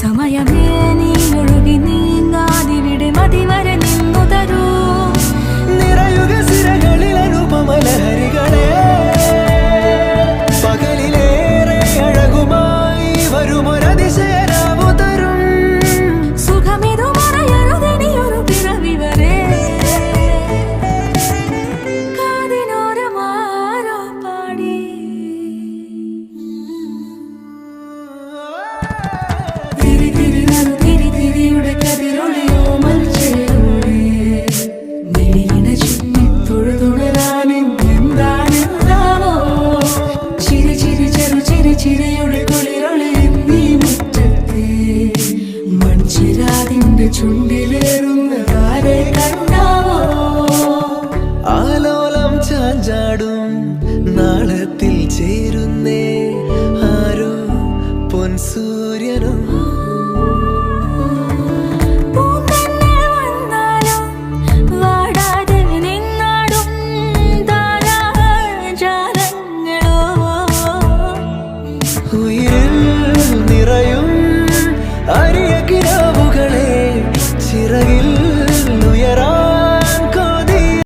സമയമേ നീ ഒഴുകി നീങ്ങാതിവിടെ മതിവരെ നിന്നു തരൂ നിറയുക സിരകളിൽ അനുപമലഹരികളെ പകലിലേറെ അഴകുമായി വരുമൊരതിശയരാവു തരും സുഖമിതു മറയരുതെനിയൊരു പിറവി വരെ കാതിനോരമാരോ പാടി തിരി തിരി നറു തിരി തിരിയുടെ കതിരൊളിയോ മൽച്ചേരോടെ മിഴിയിണ ചുറ്റി തൊഴുതുണരാനെന്താണെന്താവോ ചിരി ചിരി ചെറു ചിരി ചിരിയുടെ കുളിരൊളി നീ മുറ്റത്തെ മൺചിരാതിന്റെ ചുണ്ടിലേറുന്നതാരെ കണ്ടാവോ ആലോലം ചാഞ്ചാടും നാളത്തിൽ ചേരുന്നേ ആരോ പൊൻസൂര്യനും